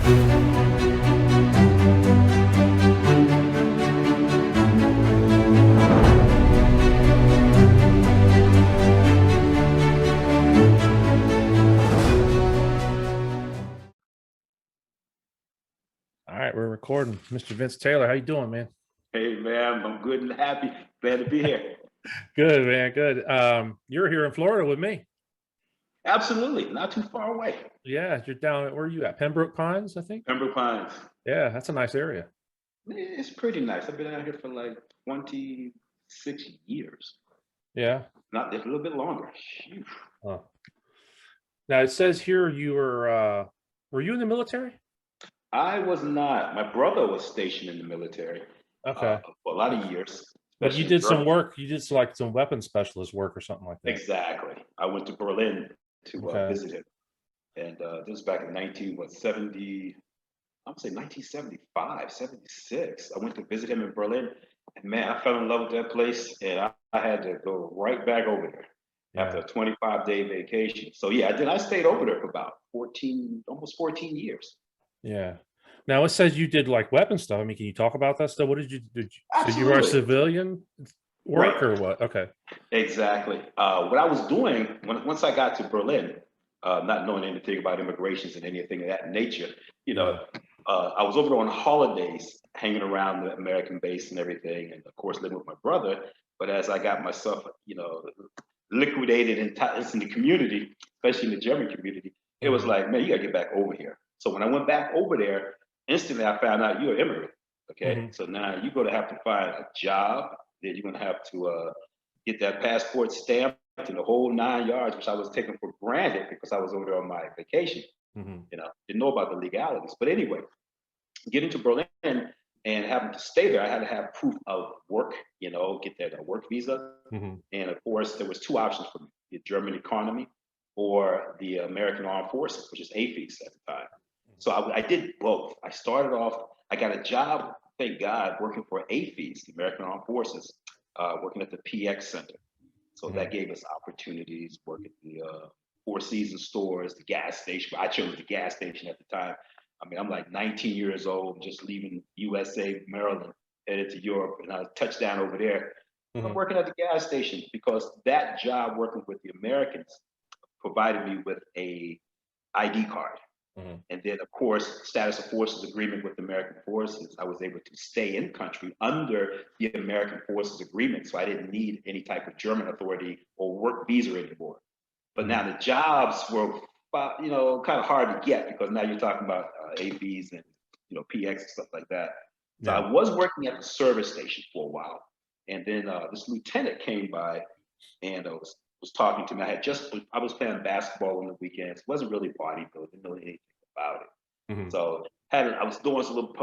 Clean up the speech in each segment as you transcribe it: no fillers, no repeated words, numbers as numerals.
All right, we're recording. Mr. Vince Taylor, how you doing, man? Hey man, I'm good and happy. Glad to be here. Good, man. Good. You're here in Florida with me. Absolutely, not too far away. Yeah, you're down at, where are you at? Pembroke Pines, I think. Pembroke Pines. Yeah, that's a nice area. It's pretty nice. I've been out here for like 26 years. Yeah. Not a little bit longer. Phew. Oh. Now it says here you were you in the military? I was not. My brother was stationed in the military Okay. for a lot of years, But you especially in did some Germany. work. You did like some weapons specialist work or something like that. Exactly. I went to Berlin to Okay. visit him, and this was back in 1970. I would say 1975, 76. I went to visit him in Berlin, and man, I fell in love with that place, and I had to go right back over there after Yeah. a 25-day vacation. So yeah, I stayed over there for about 14, almost 14 years. Yeah. Now it says you did like weapon stuff. I mean, can you talk about that stuff? What did you so you were a Absolutely. civilian work Right. or what? Okay. Exactly. What I was doing once I got to Berlin, not knowing anything about immigrations and anything of that nature, you know, I was over there on holidays, hanging around the American base and everything, and of course living with my brother. But as I got myself, liquidated in the community, especially in the German community, it was like, man, you gotta get back over here. So when I went back over there, instantly I found out you're an immigrant. Okay, so now you're gonna have to find a job. Then you're gonna have to get that passport stamped and the whole 9 yards, which I was taking for granted because I was over there on my vacation. Didn't know about the legalities. But anyway, getting to Berlin and having to stay there, I had to have proof of work, get that work visa. And of course, there was two options for me: the German economy or the American Armed Forces, which is AFES at the time. So I did both. I started off, I got a job, thank God, working for AFES, the American Armed Forces, working at the PX Center. So that gave us opportunities, work at the Four Seasons stores, the gas station. I chose the gas station at the time. I mean, I'm like 19 years old, just leaving USA, Maryland, headed to Europe, and I touched down over there. I'm working at the gas station because that job, working with the Americans, provided me with a ID card. And then, of course, status of forces agreement with the American forces. I was able to stay in country under the American forces agreement, so I didn't need any type of German authority or work visa anymore. But now the jobs were, kind of hard to get because now you're talking about AVs and PX and stuff like that. So I was working at the service station for a while, and then this lieutenant came by and was talking to me. I was playing basketball on the weekends. Wasn't really bodybuilding, didn't know anything about it. So I was doing some little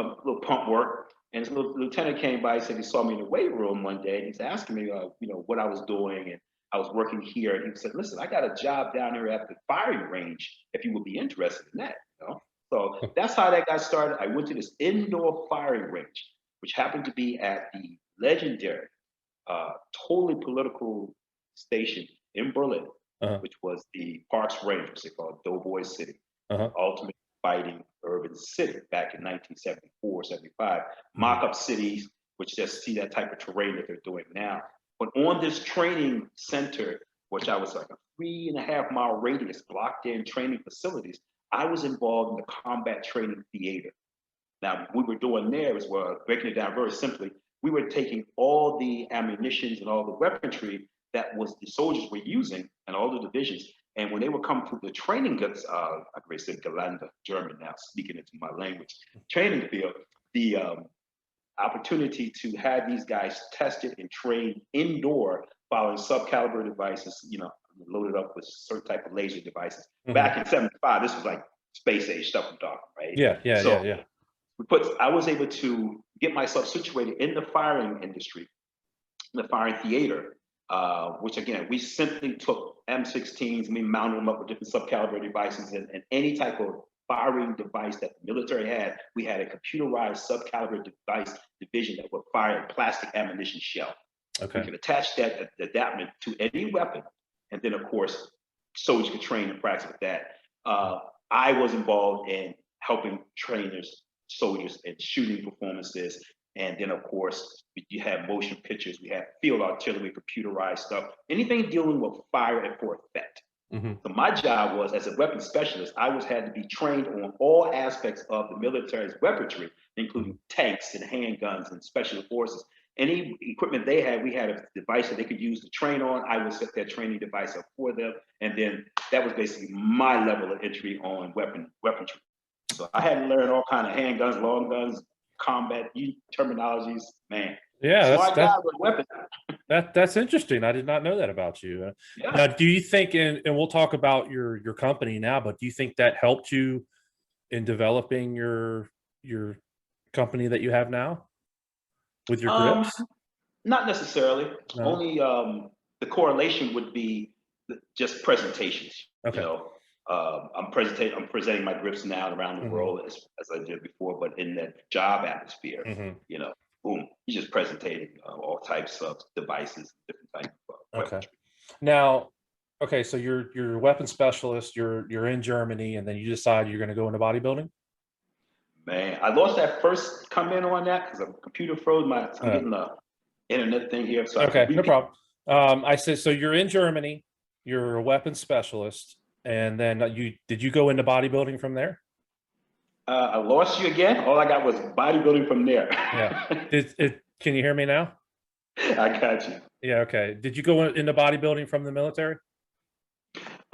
pump work, and this little lieutenant came by. He said he saw me in the weight room one day, and he's asking me, what I was doing, and I was working here. And he said, "Listen, I got a job down here at the firing range. If you would be interested in that, So that's how that got started. I went to this indoor firing range, which happened to be at the legendary, totally political station in Berlin, which was the Parks Range, which they called Doughboy City, Ultimate Fighting Urban City back in 1974, 75. Mock-up cities, which just see that type of terrain that they're doing now. But on this training center, which I was like a 3.5-mile radius, blocked in training facilities, I was involved in the combat training theater. Now, what we were doing there is, breaking it down very simply, we were taking all the ammunitions and all the weaponry that was the soldiers were using and all the divisions. And when they would come through the training guts, I said Gelände, German now, speaking into my language, training field, the opportunity to have these guys tested and trained indoor following sub-caliber devices, loaded up with certain type of laser devices. Back in 75, this was like space age stuff I'm talking, right? Yeah. I was able to get myself situated in the firing industry, in the firing theater, which again, we simply took M16s and we mounted them up with different sub-caliber devices, and any type of firing device that the military had, we had a computerized sub-caliber device division that would fire a plastic ammunition shell. We could attach that adaptation to any weapon, and then of course, soldiers could train and practice with that. I was involved in helping trainers, soldiers, and shooting performances. And then, of course, you have motion pictures, we have field artillery, computerized stuff, anything dealing with fire and for effect. So my job was, as a weapons specialist, I had to be trained on all aspects of the military's weaponry, including tanks and handguns and special forces. Any equipment they had, we had a device that they could use to train on. I would set that training device up for them. And then that was basically my level of entry on weaponry. So I had to learn all kinds of handguns, long guns, combat terminologies, man. Yeah, Smart guy with weapons. that's interesting. I did not know that about you. Yeah. Now, do you think, and we'll talk about your company now, but do you think that helped you in developing your company that you have now with your grips? Not necessarily. No? Only the correlation would be just presentations. Okay. You know, I'm presenting my grips now around the world as I did before, but in that job atmosphere, you know, boom, you're just presenting all types of devices, different types of weaponry. Now, okay, so you're a weapon specialist. You're in Germany, and then you decide you're going to go into bodybuilding. Man, I lost that first comment on that because the computer froze. I'm getting the internet thing here. So okay, no problem. I said, so you're in Germany. You're a weapons specialist, and then did you go into bodybuilding from there? I lost you again. All I got was bodybuilding from there. Yeah. Can you hear me now? I got you. Yeah. Okay. Did you go into bodybuilding from the military?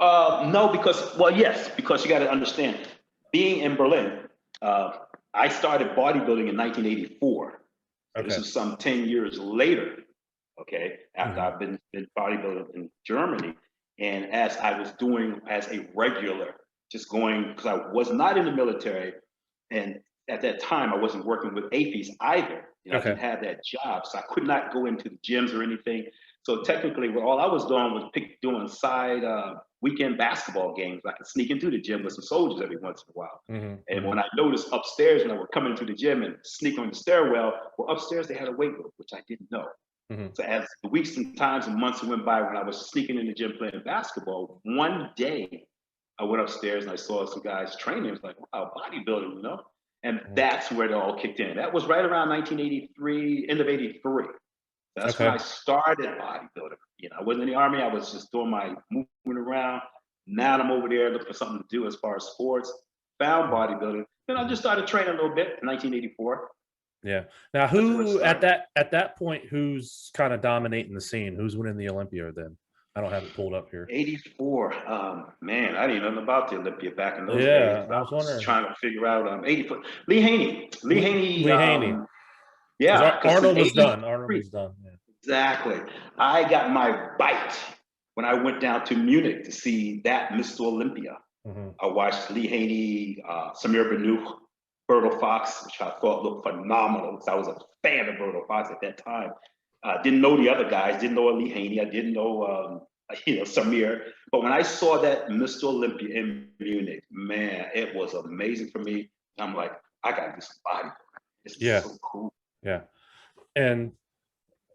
No, because you got to understand, being in Berlin, I started bodybuilding in 1984. So this is some 10 years later. Okay, after I've been bodybuilding in Germany, and as I was doing as a regular, just going because I was not in the military, and at that time I wasn't working with AFIs either. You know, I didn't have that job, so I could not go into the gyms or anything. So technically, all I was doing was doing side weekend basketball games. I could sneak into the gym with some soldiers every once in a while. And when I noticed upstairs, when I would come into the gym and sneak on the stairwell, well, upstairs they had a weight room, which I didn't know. So as the weeks and times and months went by, when I was sneaking in the gym playing basketball, one day I went upstairs and I saw some guys training. It was like, wow, bodybuilding, you know? And that's where it all kicked in. That was right around 1983, end of 83. That's when I started bodybuilding. You know, I wasn't in the Army. I was just doing my moving around. Now I'm over there looking for something to do as far as sports. Found bodybuilding. Then I just started training a little bit in 1984. Yeah. Now, who at that point, who's kind of dominating the scene? Who's winning the Olympia then? I don't have it pulled up here. 84. Man, I didn't know nothing about the Olympia back in those days. Yeah, I was wondering. Trying to figure out 84. Lee Haney. Yeah, Arnold was done. Arnold was done. Yeah. Exactly. I got my bite when I went down to Munich to see that Mr. Olympia. I watched Lee Haney, Samir Benouk, Berto Fox, which I thought looked phenomenal because I was a fan of Berto Fox at that time. Didn't know the other guys, didn't know Lee Haney, I didn't know Samir. But when I saw that Mr. Olympia in Munich, man, it was amazing for me. I'm like, I gotta do some bodybuilding. This is so cool. Yeah. And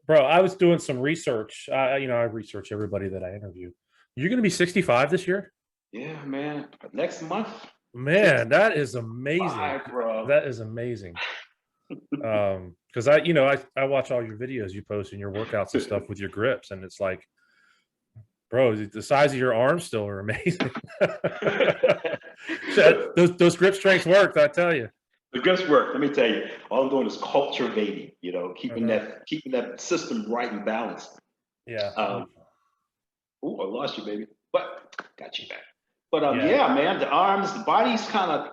bro, I was doing some research. I research everybody that I interview. You're gonna be 65 this year? Yeah, man. Next month. Man, that is amazing. Bro. That is amazing. Because I watch all your videos you post and your workouts and stuff with your grips, and it's like, bro, the size of your arms still are amazing. those grip strengths work, I tell you. The grips work. Let me tell you, all I'm doing is cultivating. You know, keeping that system right and balanced. Yeah. I lost you, baby, but got you back. But yeah, man, the arms, the body's kind of,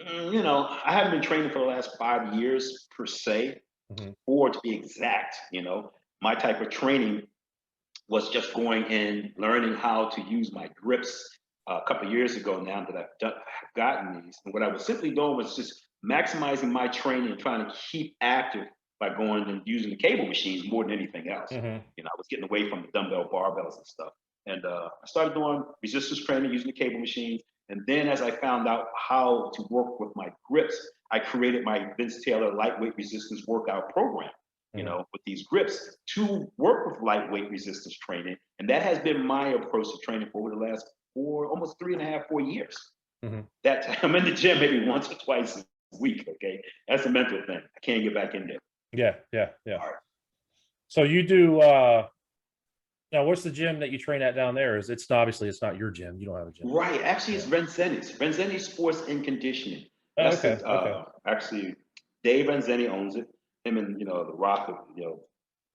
I haven't been training for the last 5 years per se, 4 to be exact. You know, my type of training was just going in, learning how to use my grips a couple of years ago now that I've gotten these. And what I was simply doing was just maximizing my training and trying to keep active by going and using the cable machines more than anything else. You know, I was getting away from the dumbbell barbells and stuff. And I started doing resistance training using the cable machines. And then as I found out how to work with my grips, I created my Vince Taylor lightweight resistance workout program, you know, with these grips to work with lightweight resistance training. And that has been my approach to training for over the last almost 3.5, 4 years. I'm in the gym maybe once or twice a week. Okay, that's a mental thing. I can't get back in there. Yeah. All right. So you do now what's the gym that you train at down there? It's obviously it's not your gym. You don't have a gym. Right. Actually, it's Renzeni Sports and Conditioning. Oh, That's okay. actually Dave Renzeni owns it. Him and the Rock,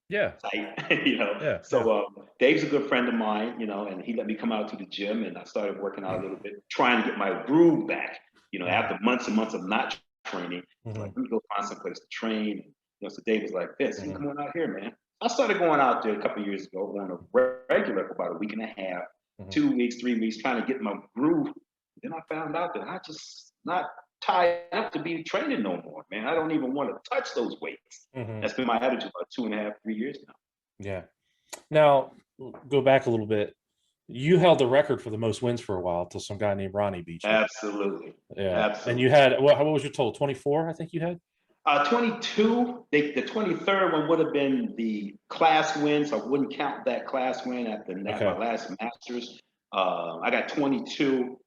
Yeah. tight, Yeah. So Dave's a good friend of mine, and he let me come out to the gym, and I started working out a little bit, trying to get my groove back. After months and months of not training, it's like, let me go find some place to train. So Dave was like, "Vince, you come on out here, man." I started going out there a couple of years ago on a regular for about a week and a half, 2 weeks, 3 weeks, trying to get my groove. Then I found out that I just not tied up to be training no more, man. I don't even want to touch those weights. That's been my attitude about 2.5, 3 years now. Yeah. Now, go back a little bit. You held the record for the most wins for a while until some guy named Ronnie beat you. Absolutely. Yeah. Absolutely. And you had what was your total? 24, I think you had? 22. The 23rd one would have been the class win, so I wouldn't count that class win at my last Masters. I got 22.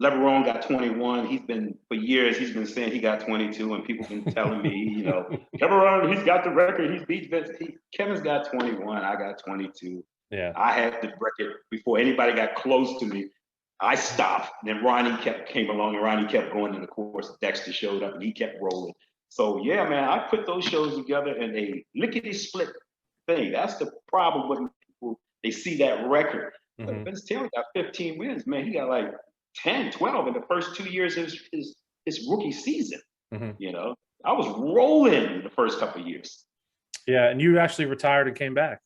LeBron got 21. For years, he's been saying he got 22, and people have been telling me, LeBron, he's got the record. He's beat Vince. Kevin's got 21. I got 22. Yeah. I had the record before anybody got close to me. I stopped. Then Ronnie came along, and Ronnie kept going. And of course, Dexter showed up, and he kept rolling. So yeah, man, I put those shows together in a lickety split thing. That's the problem with people. They see that record. But Vince Taylor got 15 wins, man. He got like 10, 12 in the first 2 years of his rookie season. I was rolling the first couple of years. Yeah, and you actually retired and came back.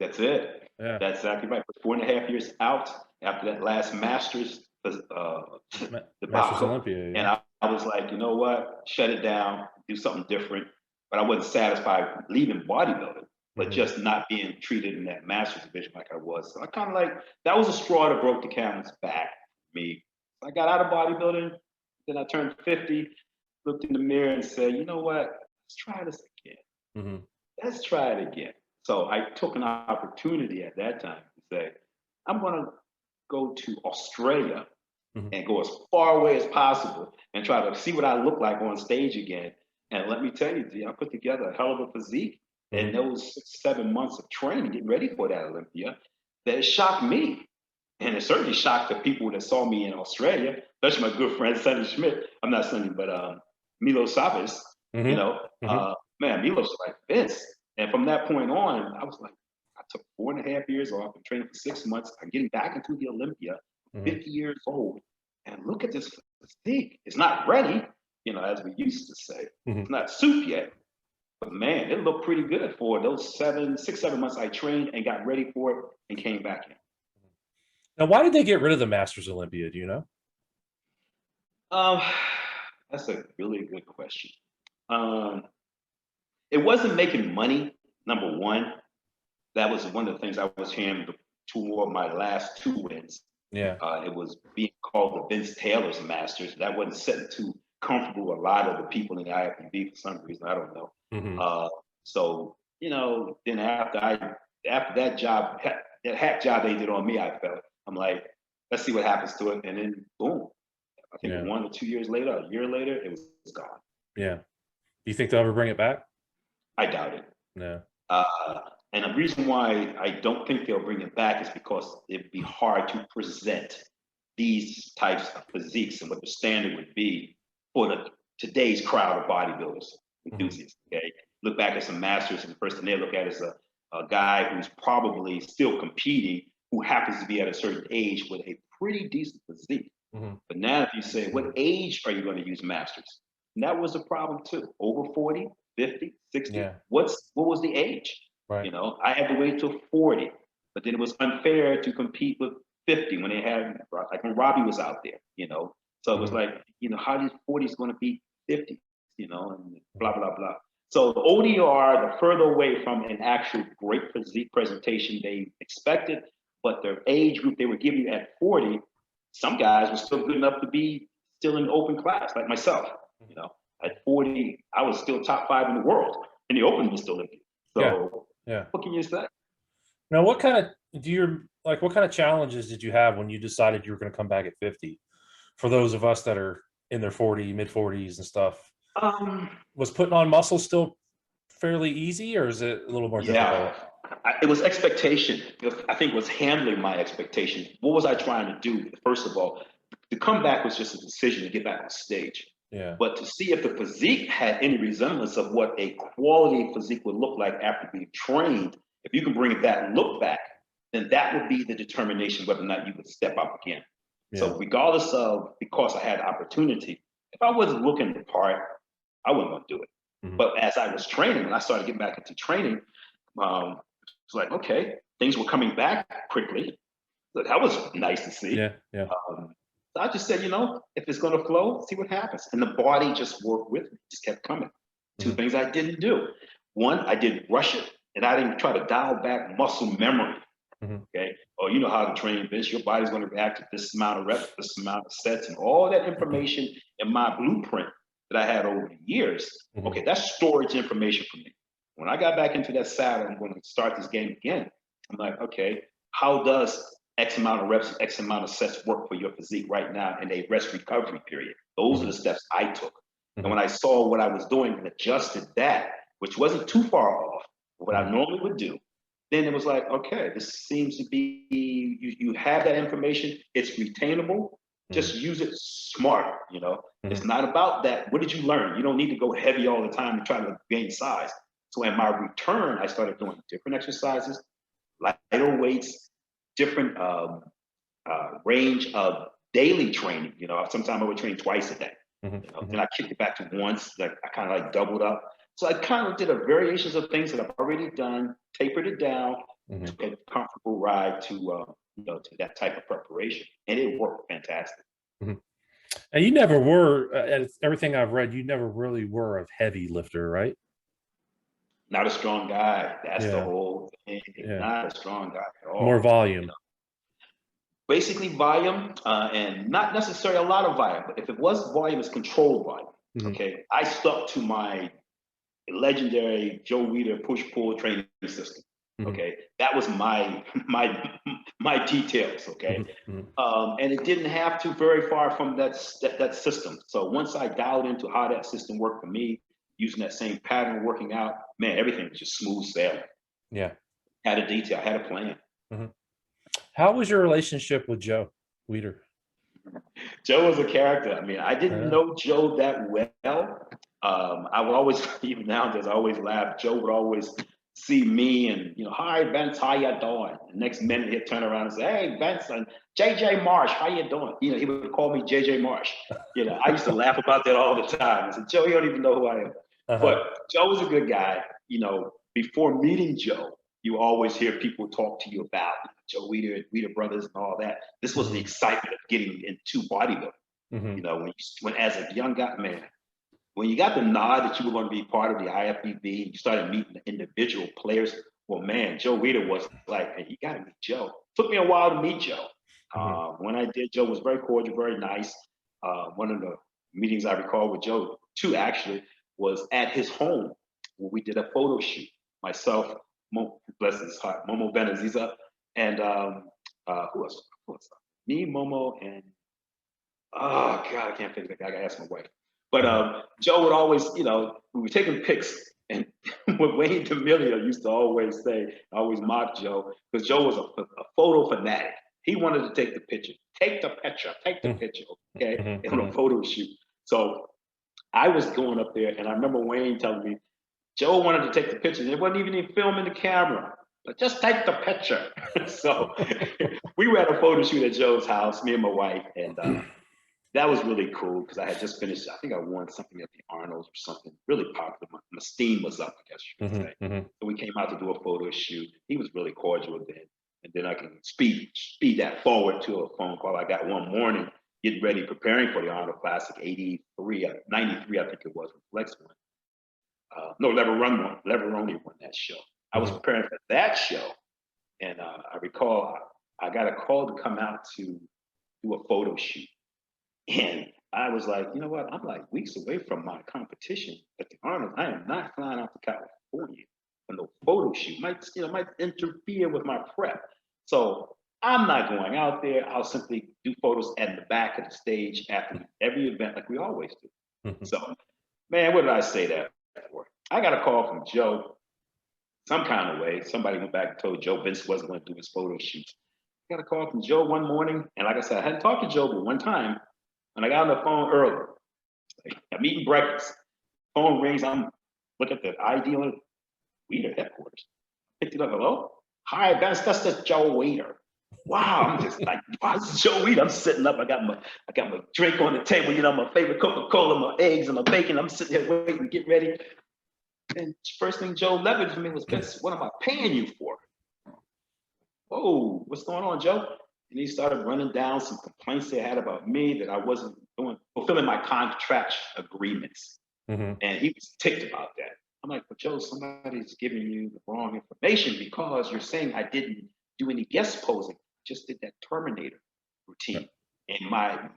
That's it. Yeah. That's exactly right. 4.5 years out after that last Masters, Masters Olympia. Yeah. And I was like, you know what? Shut it down, do something different. But I wasn't satisfied leaving bodybuilding, but just not being treated in that Masters division like I was. So I kind of like, that was a straw that broke the camel's back for me. So I got out of bodybuilding, then I turned 50, looked in the mirror and said, you know what? Let's try this again. Let's try it again. So I took an opportunity at that time to say, I'm going to go to Australia and go as far away as possible and try to see what I look like on stage again. And let me tell you, D, I put together a hell of a physique. And those 6, 7 months of training, getting ready for that Olympia, that shocked me. And it certainly shocked the people that saw me in Australia, especially my good friend, Sonny Schmidt. I'm not Sonny, but Milo Savas, man, Milo's like, Vince. And from that point on, I was like, I took 4.5 years off and trained for 6 months. I'm getting back into the Olympia, 50 years old. And look at this physique. It's not ready, as we used to say. It's not soup yet. But man, it looked pretty good for those 6, 7 months I trained and got ready for it and came back in. Now, why did they get rid of the Masters Olympia? Do you know? That's a really good question. It wasn't making money, number one. That was one of the things I was hearing of my last 2 wins. Yeah. It was being called the Vince Taylor's Masters. That wasn't sitting too comfortable with a lot of the people in the IFBB for some reason. I don't know. So, then after that job, that hat job they did on me, I felt, I'm like, let's see what happens to it. And then boom, I think 1 or 2 years later, a year later, it was gone. Yeah. Do you think they'll ever bring it back? I doubt it. No. And the reason why I don't think they'll bring it back is because it'd be hard to present these types of physiques and what the standard would be for today's crowd of bodybuilders, enthusiasts. Okay, look back at some Masters, and the first thing they look at is a guy who's probably still competing, who happens to be at a certain age with a pretty decent physique. But now, if you say, what age are you going to use Masters? And that was a problem too. Over 40, 50, 60. Yeah. What was the age? Right. I had to wait till 40, but then it was unfair to compete with 50 when they had, like when Robbie was out there, So it was like, how these 40s going to beat 50, and blah, blah, blah. So the ODR, the further away from an actual great physique presentation they expected, but their age group they were giving you at 40, some guys were still good enough to be still in the open class, like myself. At 40, I was still top 5 in the world, and the open was still in it. So what can you say? Now, what kind of challenges did you have when you decided you were going to come back at 50? for those of us that are in their mid 40s and stuff, Um, was putting on muscle still fairly easy, or is it a little more yeah, difficult? it was expectation. I think it was handling my expectation. What was I trying to do? First of all, the comeback was just a decision to get back on stage. Yeah. But to see if the physique had any resemblance of what a quality physique would look like after being trained, if you can bring that look back, then that would be the determination whether or not you would step up again. Yeah. So regardless of, because I had opportunity, if I wasn't looking the part, I wasn't going to do it. Mhm. But as I was training, when I started getting back into training, it's like, okay, things were coming back quickly. So that was nice to see. Yeah. Yeah. So I just said, if it's going to flow, see what happens. And the body just worked with me, just kept coming. Two Mhm. things I didn't do. One, I didn't rush it, and I didn't try to dial back muscle memory. Mhm. Okay. Oh, you know how to train, Vince. Your body's going to react to this amount of reps, this amount of sets, and all that information in my blueprint that I had over the years. Mhm. Okay, that's storage information for me. When I got back into that saddle, I'm going to start this game again. I'm like, okay, how does X amount of reps, X amount of sets work for your physique right now in a rest recovery period? Those are the steps I took. And when I saw what I was doing and adjusted that, which wasn't too far off what I normally would do, then it was like, okay, this seems to be, you have that information, it's retainable, just use it smart, It's not about that. What did you learn? You don't need to go heavy all the time and try to gain size. So in my return, I started doing different exercises, lighter weights, different range of daily training. Sometimes I would train twice a day. Then I kicked it back to once. Like I kind of like doubled up. So I kind of did a variations of things that I've already done, tapered it down, took a comfortable ride to that type of preparation, and it worked fantastic. Mhm. And you never were, everything I've read, you never really were a heavy lifter, right? Not a strong guy. That's the Yeah. whole thing. Yeah. Not a strong guy at all. More volume. Basically volume, and not necessarily a lot of volume, but if it was volume, it's controlled volume. Mhm. Okay, I stuck to my legendary Joe Weider push-pull training system. Mhm. Okay, that was my my details. Okay, Mhm. and it didn't have to very far from that system. So once I dialed into how that system worked for me, using that same pattern working out, man, everything was just smooth sailing. Yeah. Had a detail, had a plan. Mhm. How was your relationship with Joe Weider? Joe was a character. I mean, I didn't Yeah. know Joe that well. I would always, even nowadays, I always laugh. Joe would always see me and, hi, Vince, how you doing? The next minute he'd turn around and say, hey, Vince, and JJ Marsh, how you doing? He would call me JJ Marsh. I used to laugh about that all the time. I said, Joe, you don't even know who I am. Uh-huh. But Joe was a good guy. Before meeting Joe, you always hear people talk to you about Joe Weider Brothers and all that. This was the excitement of getting into bodybuilding. Mhm. When as a young guy, man, when you got the nod that you were going to be part of the IFBB, and you started meeting the individual players. Well, man, Joe Weider was like, hey, you got to meet Joe. Took me a while to meet Joe. Mhm. When I did, Joe was very cordial, very nice. One of the meetings I recall with Joe, too, actually, was at his home where we did a photo shoot. Myself, bless his heart, Momo Benaziza, and who else? Me, Momo, and oh God, I can't think of it. I gotta ask my wife. But Joe would always, we were taking pics, and what Wayne D'Amelio used to always say, always mock Joe, because Joe was a photo fanatic. He wanted to take the picture. Take the picture. Take the picture. Okay, on a photo shoot. So I was going up there, and I remember Wayne telling me, Joe wanted to take the picture. It wasn't even filming the camera, but just take the picture. So we were at a photo shoot at Joe's house, me and my wife, and that was really cool because I had just finished. I think I won something at the Arnold's or something really popular. My steam was up, I guess you could say. So we came out to do a photo shoot. He was really cordial then, and then I can speed that forward to a phone call I got one morning, getting ready, preparing for the Arnold Classic '93, '93, I think it was, when Flex won. No, Leveroni won that show. I was preparing for that show, and I recall I got a call to come out to do a photo shoot. And I was like, you know what? I'm like weeks away from my competition at the Arnold. I am not flying out to California for no photo shoot. Might interfere with my prep. So I'm not going out there. I'll simply do photos at the back of the stage after every event like we always do. Mhm. So, man, what did I say that for? I got a call from Joe some kind of way. Somebody went back and told Joe Vince wasn't going to do his photo shoots. I got a call from Joe one morning, and like I said, I hadn't talked to Joe but one time, and I got on the phone early. I'm eating breakfast. Phone rings. I'm looking at the ID on Waiter headquarters. Picked it up. Hello? Hi, that's the Joe Waiter. Wow, I'm just like, wow, this is Joe Waiter. I'm sitting up. I got my drink on the table. You know, my favorite Coca-Cola, my eggs, and my bacon. I'm sitting here waiting to get ready. And first thing Joe leveraged to me was, Vince, what am I paying you for? Oh, what's going on, Joe? And he started running down some complaints they had about me that I wasn't fulfilling my contract agreements. Mhm. And he was ticked about that. I'm like, but Joe, somebody's giving you the wrong information because you're saying I didn't do any guest posing, just did that Terminator routine. And my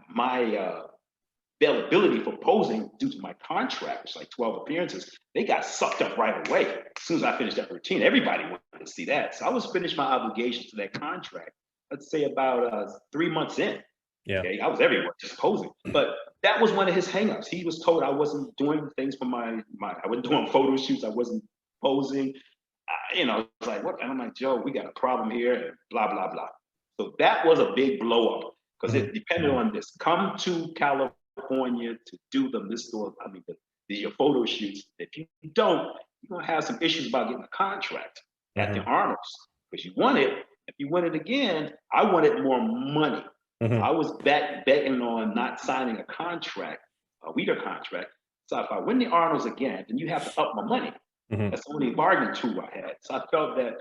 availability for posing due to my contract, which is like 12 appearances, they got sucked up right away. As soon as I finished that routine, everybody wanted to see that. So I was finished my obligations to that contract, let's say about 3 months in. Yeah. Okay, I was everywhere just posing. But that was one of his hangups. He was told I wasn't doing things for I wasn't doing photo shoots, I wasn't posing. You know, it's like, what? And I'm like, Joe, we got a problem here, and blah, blah, blah. So that was a big blow up because it depended on this. Come to California to do them this store. I mean, your photo shoots. If you don't, you're gonna have some issues about getting a contract at the Arnold's because you want it. If you want it again, I wanted more money. So I was betting on not signing a contract, a Weeder contract. So if I win the Arnold's again, then you have to up my money. That's the only bargaining tool I had. So I felt that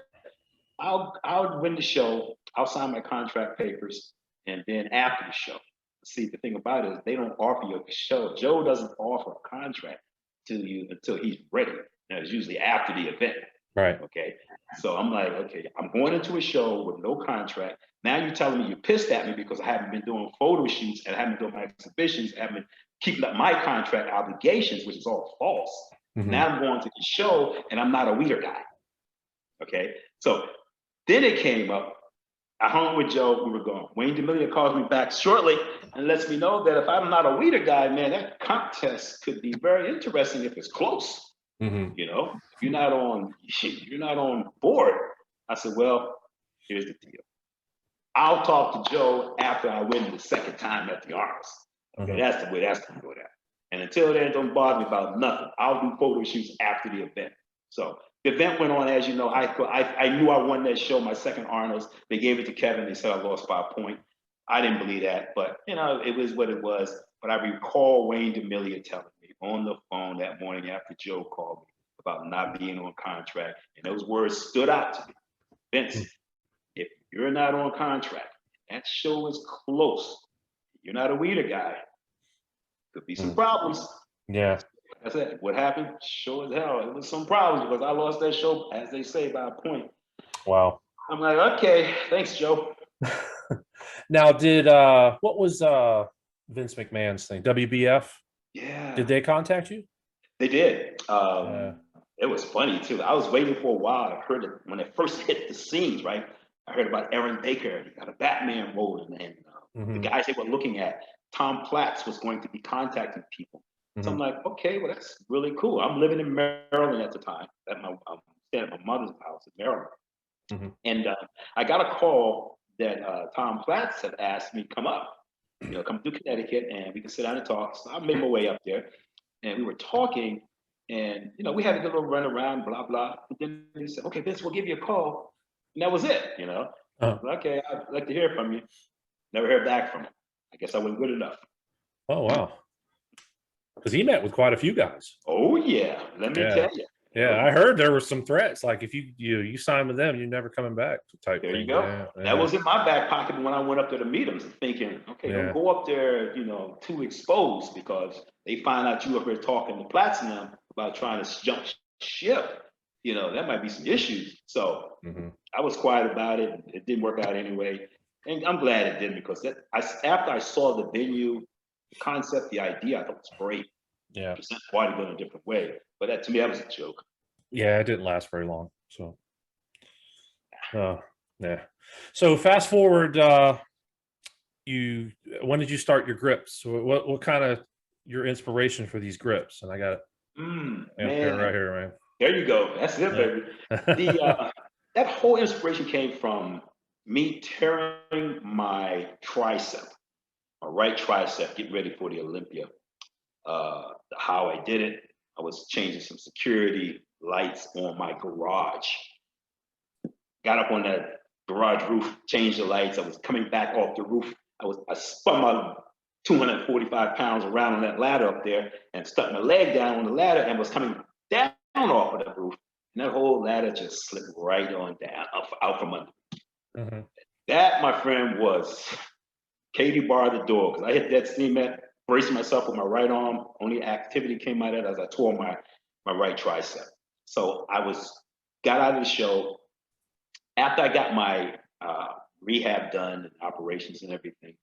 I'll win the show, I'll sign my contract papers, and then after the show. See, the thing about it is they don't offer you a show. Joe doesn't offer a contract to you until he's ready. Now, it's usually after the event. Right. Okay. So I'm like, okay, I'm going into a show with no contract. Now you're telling me you're pissed at me because I haven't been doing photo shoots and I haven't been doing my exhibitions, I haven't been keeping up my contract obligations, which is all false. Now I'm going to the show and I'm not a Weeder guy. Okay. So then it came up. I hung with Joe. We were going. Wayne DeMillia calls me back shortly and lets me know that if I'm not a Weeder guy, man, that contest could be very interesting if it's close. You know, if you're not on board. I said, well, here's the deal. I'll talk to Joe after I win the second time at the Arnold's. Okay, that's the way that's gonna go down. And until then, don't bother me about nothing. I'll do photo shoots after the event. So the event went on, as you know. I knew I won that show, my second Arnold's. They gave it to Kevin. They said I lost by a point. I didn't believe that, but you know, it was what it was. But I recall Wayne DeMillia telling me on the phone that morning after Joe called me about not being on contract, and those words stood out to me. Vince, if you're not on contract, that show is close. You're not a Weeder guy. Could be some problems. Yeah. I said, what happened? Sure as hell, it was some problems because I lost that show, as they say, by a point. Wow. I'm like, okay, thanks, Joe. Now, what was Vince McMahon's thing? WBF? Yeah. Did they contact you? They did. Yeah. It was funny too. I was waiting for a while. I heard it when it first hit the scenes, right? I heard about Aaron Baker. He got a Batman role, and the guys they were looking at, Tom Platz was going to be contacting people. So I'm like, okay, well, that's really cool. I'm living in Maryland at the time. I'm staying at my mother's house in Maryland. And I got a call that Tom Platz had asked me to come up, come to Connecticut and we can sit down and talk. So I made my way up there and we were talking and, we had a little run around, blah, blah. But then he said, okay, Vince, we'll give you a call. And that was it, Okay, I'd like to hear from you. Never heard back from him. I guess I wasn't good enough. Oh, wow. Because he met with quite a few guys. Oh, yeah. Let me tell you. Yeah, I heard there were some threats, like if you sign with them, you're never coming back type there thing. You go. Yeah. That was in my back pocket when I went up there to meet them, thinking, okay, don't go up there, too exposed because they find out you up here talking to Platinum about trying to jump ship. That might be some issues. So I was quiet about it. It didn't work out anyway. And I'm glad it didn't because after I saw the venue, the concept, the idea, I thought it was great. Yeah. Present bodybuilding in a different way. But to me, that was a joke. Yeah, it didn't last very long. So Yeah. So fast forward, when did you start your grips? What kind of your inspiration for these grips? And I got it up here right Man, here, there you go. That's it, man. baby. The Yeah. that whole inspiration came from me tearing my tricep, my right tricep, getting ready for the Olympia. How I did it, I was changing some security lights on my garage. Got up on that garage roof, changed the lights. I was coming back off the roof. I spun my 245 pounds around on that ladder up there and stuck my leg down on the ladder and was coming down off of the roof. And that whole ladder just slipped right on down, out from under. Mm-hmm. That, my friend, was Katie barred the door because I hit that cement, bracing myself with my right arm. Only activity came out of it as I tore my right tricep. So got out of the show. After I got my rehab done and operations and everything,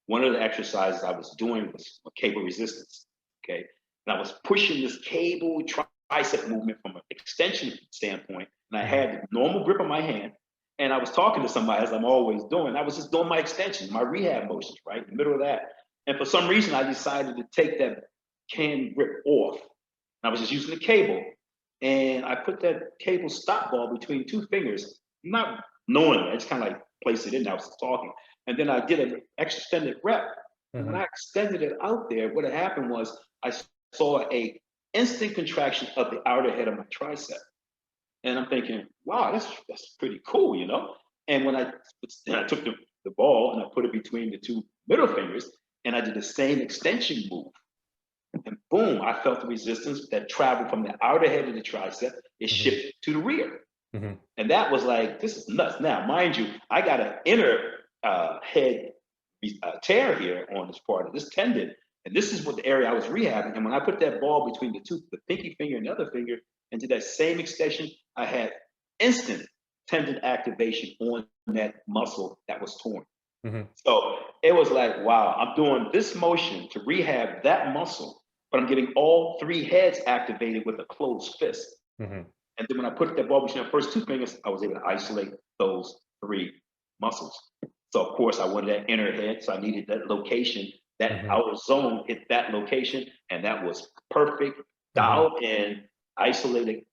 one of the exercises I was doing was cable resistance. Okay. And I was pushing this cable tricep movement from an extension standpoint. And I had the normal grip on my hand. And I was talking to somebody, as I'm always doing. I was just doing my extensions, my rehab motions, right in the middle of that. And for some reason, I decided to take that can grip off. And I was just using the cable. And I put that cable stop ball between two fingers, not knowing it. I just kind of like placed it in there. I was talking. And then I did an extended rep. And when I extended it out there, what had happened was I saw a instant contraction of the outer head of my tricep. And I'm thinking, wow, that's pretty cool, you know? And when I took the ball and I put it between the two middle fingers and I did the same extension move. And boom, I felt the resistance that traveled from the outer head of the tricep. It shifted to the rear. And that was like, this is nuts. Now, mind you, I got an inner head tear here on this part of this tendon. And this is what the area I was rehabbing. And when I put that ball between the pinky finger and the other finger and did that same extension, I had instant tendon activation on that muscle that was torn. So it was like, wow, I'm doing this motion to rehab that muscle, but I'm getting all three heads activated with a closed fist. And then when I put that ball between the first two fingers, I was able to isolate those three muscles. So of course I wanted that inner head, so I needed that location. That outer zone hit that location, and that was perfect, dialed in, isolated,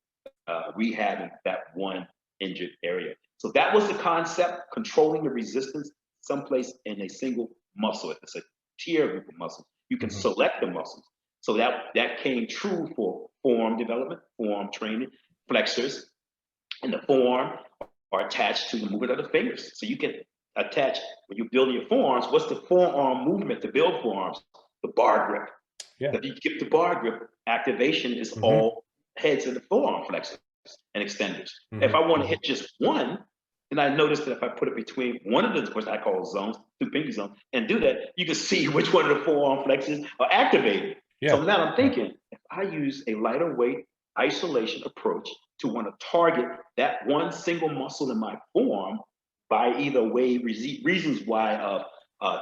rehabbing that one injured area. So that was the concept, controlling the resistance someplace in a single muscle. It's a tier group of muscles. You can select the muscles. So that came true for forearm development, forearm training, flexors, and the forearm are attached to the movement of the fingers. So you can attach, when you're building your forearms, what's the forearm movement to build forearms? The bar grip. If you get the bar grip, activation is all heads of the forearm flexors and extenders. If I want to hit just one, and I noticed that if I put it between one of the, which I call zones, two pinky zones, and do that, you can see which one of the forearm flexors are activated. So now I'm thinking, if I use a lighter weight isolation approach to want to target that one single muscle in my forearm by either way reasons why of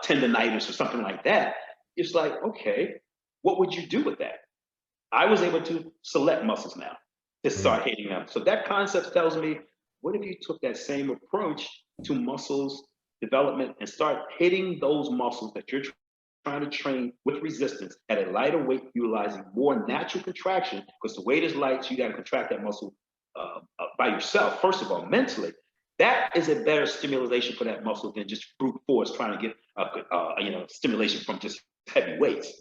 tendonitis or something like that, it's like, okay, what would you do with that? I was able to select muscles now to start hitting them. So that concept tells me, what if you took that same approach to muscles development and start hitting those muscles that you're trying to train with resistance at a lighter weight, utilizing more natural contraction, because the weight is light, so you got to contract that muscle by yourself. First of all, mentally, that is a better stimulation for that muscle than just brute force trying to get stimulation from just heavy weights.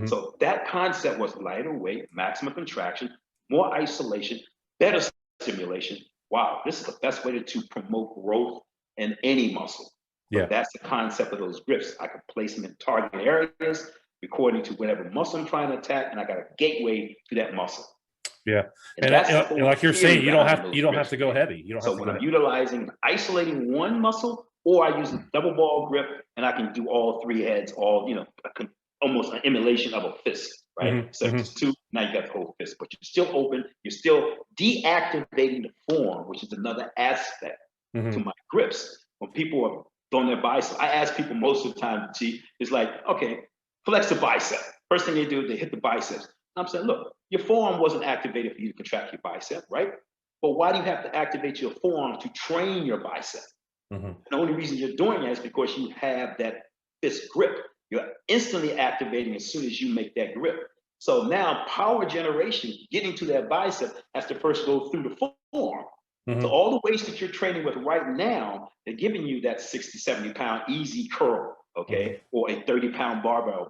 So that concept was lighter weight, maximum contraction, more isolation, better stimulation. Wow, this is the best way to promote growth in any muscle. But that's the concept of those grips. I can place them in target areas according to whatever muscle I'm trying to attack, and I got a gateway to that muscle. And like you're saying, you don't have to go heavy. You don't have to when I'm utilizing, isolating one muscle, or I use a double ball grip, and I can do all three heads, almost an emulation of a fist, right? So just two, now you got the whole fist, but you're still open, you're still deactivating the form, which is another aspect to my grips. When people are throwing their bicep, I ask people most of the time, it's like, okay, flex the bicep. First thing they do, they hit the biceps. I'm saying, look, your forearm wasn't activated for you to contract your bicep, right? But why do you have to activate your forearm to train your bicep? The only reason you're doing that is because you have that fist grip. You're instantly activating as soon as you make that grip. So now power generation, getting to that bicep, has to first go through the forearm. So all the weights that you're training with right now, they're giving you that 60, 70 pound easy curl, okay? Or a 30-pound barbell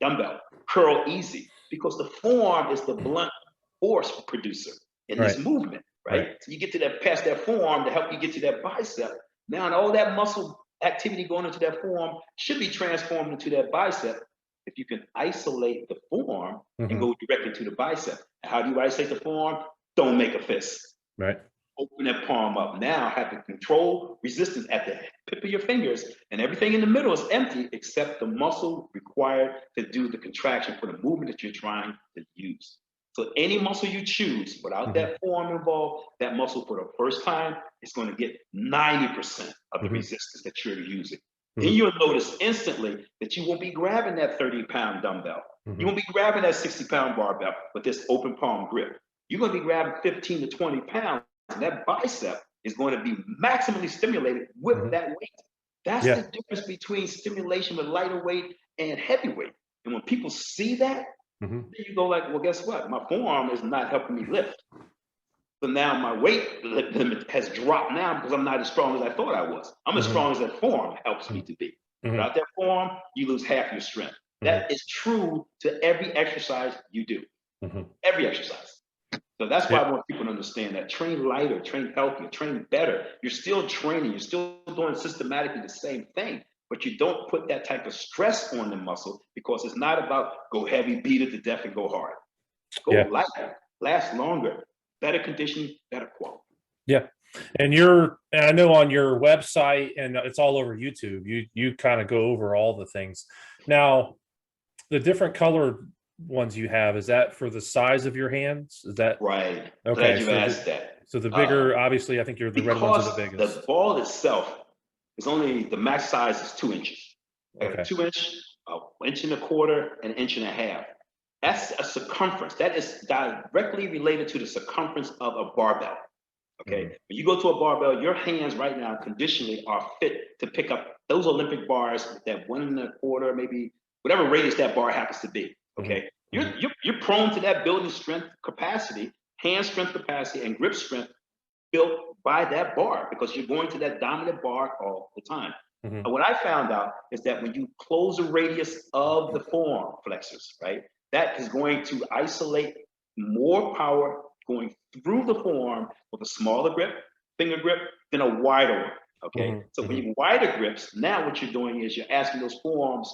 dumbbell, curl easy, because the forearm is the blunt force producer in this movement, right? So you get to that, past that forearm to help you get to that bicep. Now, and all that muscle activity going into that forearm should be transformed into that bicep if you can isolate the forearm and go directly to the bicep. And how do you isolate the forearm? Don't make a fist. Right. Open that palm up. Now have the control resistance at the tip of your fingers, and everything in the middle is empty except the muscle required to do the contraction for the movement that you're trying to use. So any muscle you choose without that forearm involved, that muscle for the first time is going to get 90% of the resistance that you're using. Then you'll notice instantly that you won't be grabbing that 30-pound dumbbell. You won't be grabbing that 60-pound barbell with this open palm grip. You're going to be grabbing 15 to 20 pounds, and that bicep is going to be maximally stimulated with that weight. That's the difference between stimulation with lighter weight and heavyweight. And when people see that, then you go like, well, guess what? My forearm is not helping me lift. So now my weight limit has dropped now because I'm not as strong as I thought I was. I'm as strong as that forearm helps me to be. Without that forearm, you lose half your strength. That is true to every exercise you do. Every exercise. So that's why I want people to understand that train lighter, train healthier, train better. You're still training, you're still doing systematically the same thing, but you don't put that type of stress on the muscle because it's not about go heavy, beat it to death, and go hard. Go lighter, last longer, better condition, better quality. Yeah. And I know on your website, and it's all over YouTube, you kind of go over all the things. Now, the different colored ones you have, is that for the size of your hands? Is that right? Okay. Glad you asked that. So the bigger, obviously, I think the red ones are the biggest. The ball itself is only, the max size is 2 inches. Okay. 2 inch, an inch and a quarter, an inch and a half. That's a circumference. That is directly related to the circumference of a barbell. Okay. When you go to a barbell, your hands right now conditionally are fit to pick up those Olympic bars with that 1 1/4, maybe whatever radius that bar happens to be. Okay. You're prone to that building strength capacity, hand strength capacity, and grip strength built by that bar because you're going to that dominant bar all the time. And what I found out is that when you close the radius of the forearm flexors, right, that is going to isolate more power going through the forearm with a smaller grip, finger grip, than a wider one. Okay. So when you wider grips, now what you're doing is you're asking those forearms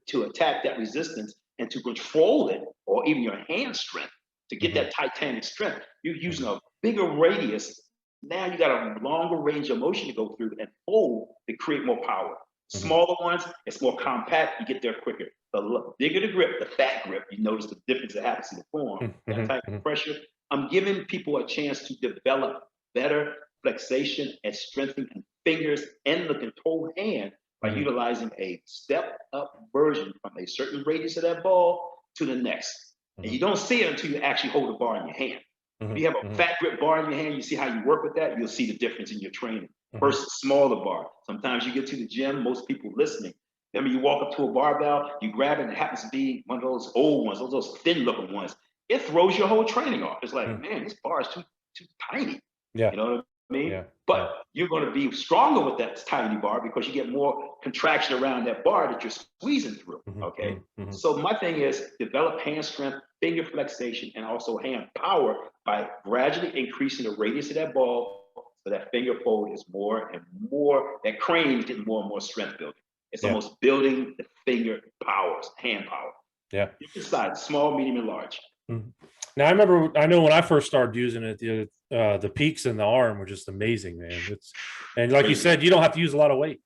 to attack that resistance and to control it, or even your hand strength to get that titanic strength. You're using a bigger radius. Now you got a longer range of motion to go through and hold to create more power. Smaller ones, it's more compact, you get there quicker. The bigger the grip, the fat grip, you notice the difference that happens in the forearm, that type of pressure. I'm giving people a chance to develop better flexation and strengthening fingers and the controlled hand by utilizing a step up version from a certain radius of that ball to the next. And you don't see it until you actually hold the bar in your hand. If you have a fat grip bar in your hand, you see how you work with that, you'll see the difference in your training versus smaller bar. Sometimes you get to the gym, most people listening, then when you walk up to a barbell, you grab it, and it happens to be one of those old ones, those thin looking ones. It throws your whole training off. It's like, man, this bar is too tiny. Yeah. You know what I mean? But you're going to be stronger with that tiny bar because you get more contraction around that bar that you're squeezing through. Okay. So my thing is develop hand strength, finger flexation, and also hand power by gradually increasing the radius of that ball so that finger fold is more and more, that crane is getting more and more strength building. It's almost building the finger powers, hand power. Yeah. You can decide small, medium, and large. Now I know when I first started using it, the peaks in the arm were just amazing, man. And like you said, you don't have to use a lot of weight.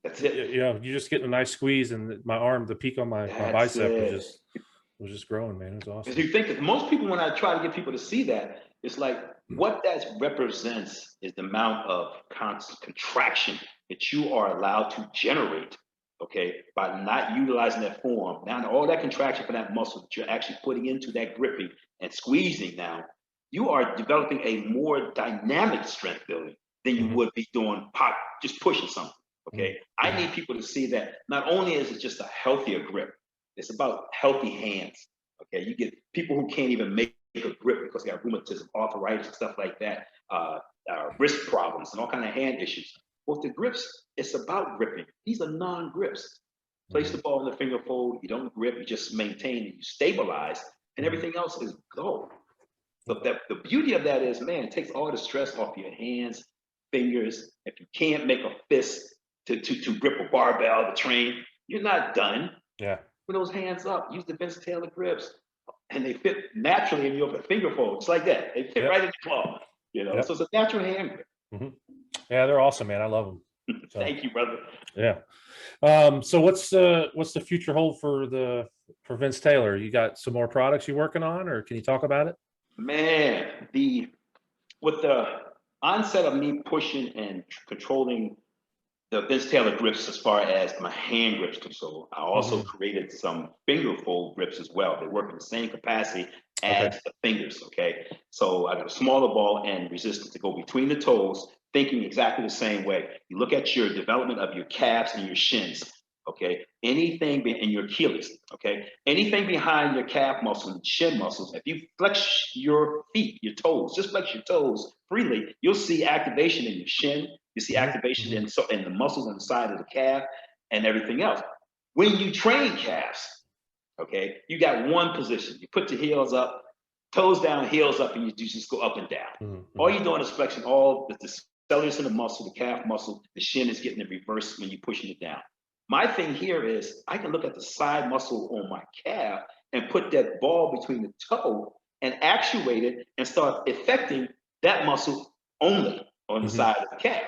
That's it. You know, you're just getting a nice squeeze, and my arm, the peak on my bicep was just growing, man. It was awesome. Because you think that most people, when I try to get people to see that, it's like what that represents is the amount of constant contraction that you are allowed to generate. Okay, by not utilizing that form. Now, all that contraction for that muscle that you're actually putting into that gripping and squeezing now, you are developing a more dynamic strength building. than you would be doing just pushing something. Okay. I need people to see that not only is it just a healthier grip, it's about healthy hands. Okay. You get people who can't even make a grip because they have rheumatism, arthritis, and stuff like that, wrist problems, and all kind of hand issues. Well, the grips, it's about gripping. These are non-grips. Place the ball in the finger fold. You don't grip. You just maintain it. You stabilize, and everything else is go. So the beauty of that is, man, it takes all the stress off your hands, fingers. If you can't make a fist to grip a barbell to train, you're not done. Yeah. Put those hands up. Use the Vince Taylor grips, and they fit naturally in your finger fold, just like that. They fit right in the claw. You know, so it's a natural hand grip. Yeah, they're awesome, man. I love them. So, thank you, brother. Yeah. So what's the future hold for Vince Taylor? You got some more products you're working on, or can you talk about it? Man, with the onset of me pushing and controlling the Vince Taylor grips as far as my hand grips control, I also created some finger fold grips as well. They work in the same capacity as the fingers, okay? So I got a smaller ball and resistance to go between the toes, thinking exactly the same way. You look at your development of your calves and your shins, okay? Anything in your Achilles, okay? Anything behind your calf muscle and shin muscles, if you flex your feet, your toes, just flex your toes freely, you'll see activation in your shin. You see activation in the muscles on the side of the calf and everything else. When you train calves, okay, you got one position. You put the heels up, toes down, heels up, and you just go up and down. All you're doing is flexing all the soleus in the muscle, the calf muscle, the shin is getting the reverse when you're pushing it down. My thing here is I can look at the side muscle on my calf and put that ball between the toe and actuate it and start affecting that muscle only on the side of the calf.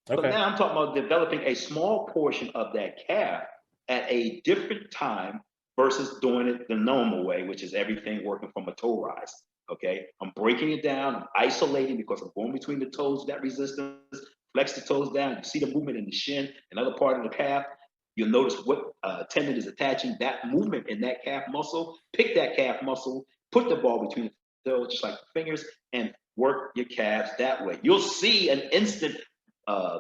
So now I'm talking about developing a small portion of that calf at a different time versus doing it the normal way, which is everything working from a toe rise. Okay, I'm breaking it down, I'm isolating because I'm going between the toes, that resistance, flex the toes down. You see the movement in the shin, another part of the calf. You'll notice what tendon is attaching that movement in that calf muscle. Pick that calf muscle, put the ball between the toes, just like the fingers, and work your calves that way. You'll see an instant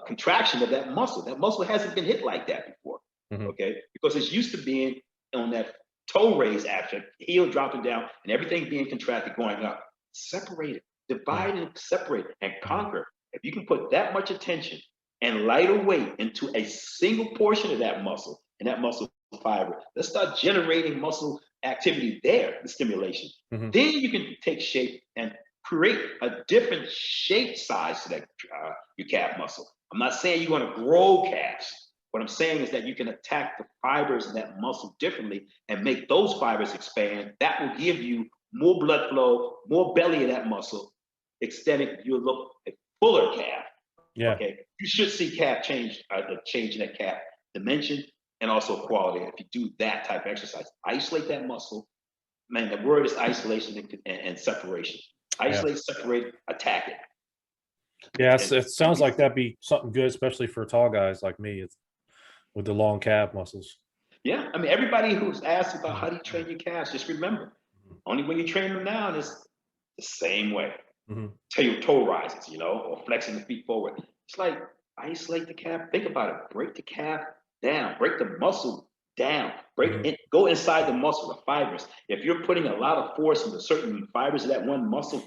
contraction of that muscle. That muscle hasn't been hit like that before, okay? Because it's used to being on that toe raise action, heel dropping down, and everything being contracted, going up. Separate it, divide and separate and conquer. If you can put that much attention and lighter weight into a single portion of that muscle and that muscle fiber, let's start generating muscle activity there, the stimulation. Then you can take shape and create a different shape size to that your calf muscle. I'm not saying you're going to grow calves. What I'm saying is that you can attack the fibers in that muscle differently and make those fibers expand. That will give you more blood flow, more belly of that muscle, extending you'll look a fuller calf. Yeah. Okay. You should see calf change in that calf dimension and also quality if you do that type of exercise. Isolate that muscle. Man, the word is isolation and separation. Isolate, separate, attack it. Yeah, it sounds like that'd be something good, especially for tall guys like me with the long calf muscles. Yeah, I mean, everybody who's asked about how do you train your calves, just remember, only when you train them down is the same way. Tell your toe rises, you know, or flexing the feet forward. It's like isolate the calf. Think about it. Break the calf down. Break the muscle down. Break it. Go inside the muscle, the fibers. If you're putting a lot of force into certain fibers of that one muscle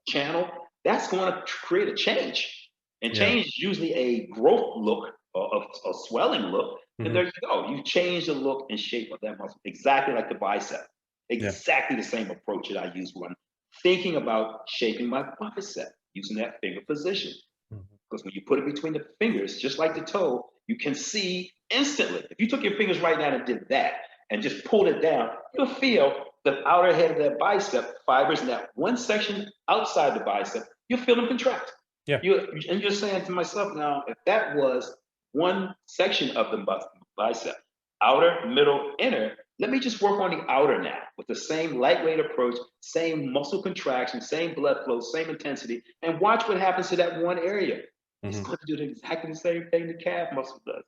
channel, that's going to create a change. And change is usually a growth look or a swelling look. And there you go. You change the look and shape of that muscle, exactly like the bicep. Exactly the same approach that I use when thinking about shaping my bicep, using that finger position. Because when you put it between the fingers, just like the toe, you can see instantly. If you took your fingers right now and did that and just pulled it down, you'll feel the outer head of that bicep fibers in that one section outside the bicep, you'll feel them contract. And you're saying to myself now, if that was one section of the bicep, outer, middle, inner, let me just work on the outer now with the same lightweight approach, same muscle contraction, same blood flow, same intensity, and watch what happens to that one area. It's going to do exactly the same thing the calf muscle does.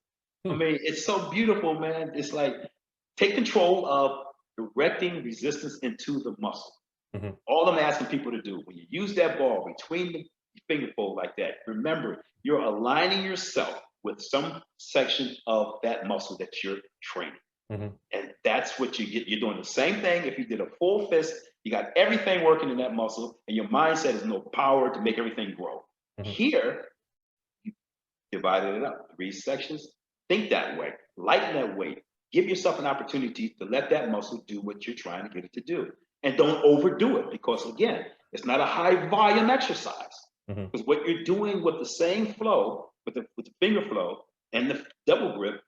I mean, it's so beautiful, man. It's like take control of directing resistance into the muscle. All I'm asking people to do when you use that ball between finger fold like that. Remember, you're aligning yourself with some section of that muscle that you're training. Mm-hmm. And that's what you get. You're doing the same thing. If you did a full fist, you got everything working in that muscle, and your mindset is no power to make everything grow. Mm-hmm. Here, you divided it up, 3 sections. Think that way, lighten that weight, give yourself an opportunity to let that muscle do what you're trying to get it to do. And don't overdo it, because again, it's not a high volume exercise. Mm-hmm. Because what you're doing with the same flow, with the finger flow and the double grip,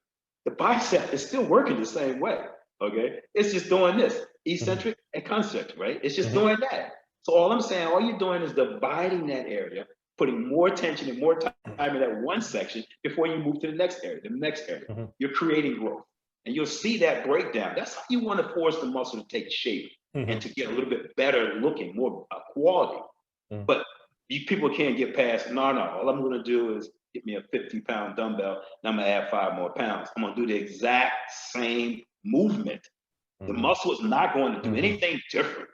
the bicep is still working the same way. Okay, it's just doing this eccentric and concentric, right? It's just doing that. So all I'm saying, all you're doing is dividing that area, putting more attention and more time in that one section before you move to the next area, You're creating growth, and you'll see that breakdown. That's how you want to force the muscle to take shape and to get a little bit better looking, more quality. But you people can't get past, no, all I'm going to do is get me a 50-pound dumbbell, and I'm going to add 5 more pounds. I'm going to do the exact same movement. The muscle is not going to do anything different,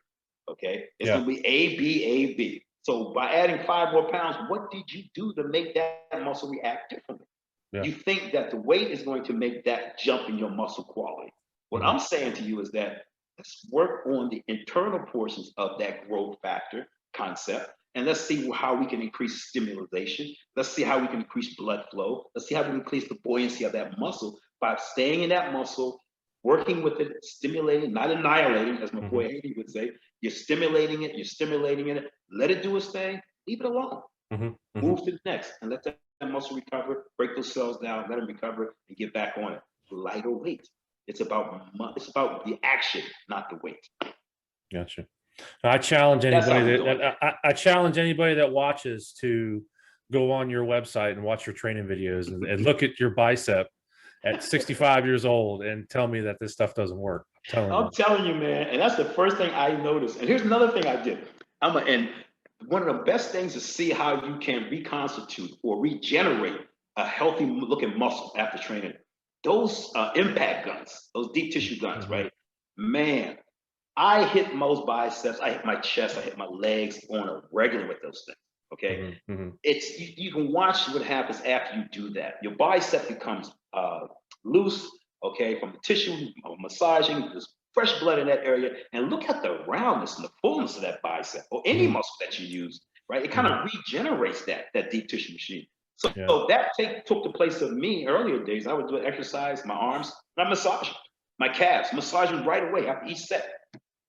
okay? It's going to be A, B, A, B. So by adding 5 more pounds, what did you do to make that muscle react differently? Yeah. You think that the weight is going to make that jump in your muscle quality. What I'm saying to you is that let's work on the internal portions of that growth factor concept, and let's see how we can increase stimulation. Let's see how we can increase blood flow. Let's see how we can increase the buoyancy of that muscle by staying in that muscle, working with it, stimulating, not annihilating, as my boy Haiti would say. You're stimulating it, let it do its thing, leave it alone. Move to the next, and let that muscle recover, break those cells down, let them recover, and get back on it. Lighter weight. It's about the action, not the weight. Gotcha. I challenge anybody I challenge anybody that watches to go on your website and watch your training videos and look at your bicep at 65 years old and tell me that this stuff doesn't work. I'm telling you, man. And that's the first thing I noticed. And here's another thing I did. And one of the best things is see how you can reconstitute or regenerate a healthy looking muscle after training. Those impact guns, those deep tissue guns, right? Man, I hit most biceps, I hit my chest, I hit my legs on a regular with those things. Okay. It's you can watch what happens after you do that. Your bicep becomes loose, okay, from the tissue, massaging, there's fresh blood in that area. And look at the roundness and the fullness of that bicep or any muscle that you use, right? It kind of regenerates that deep tissue machine. So that took the place of me earlier days. I would do an exercise, my arms, and I massage my calves, massage them right away after each set.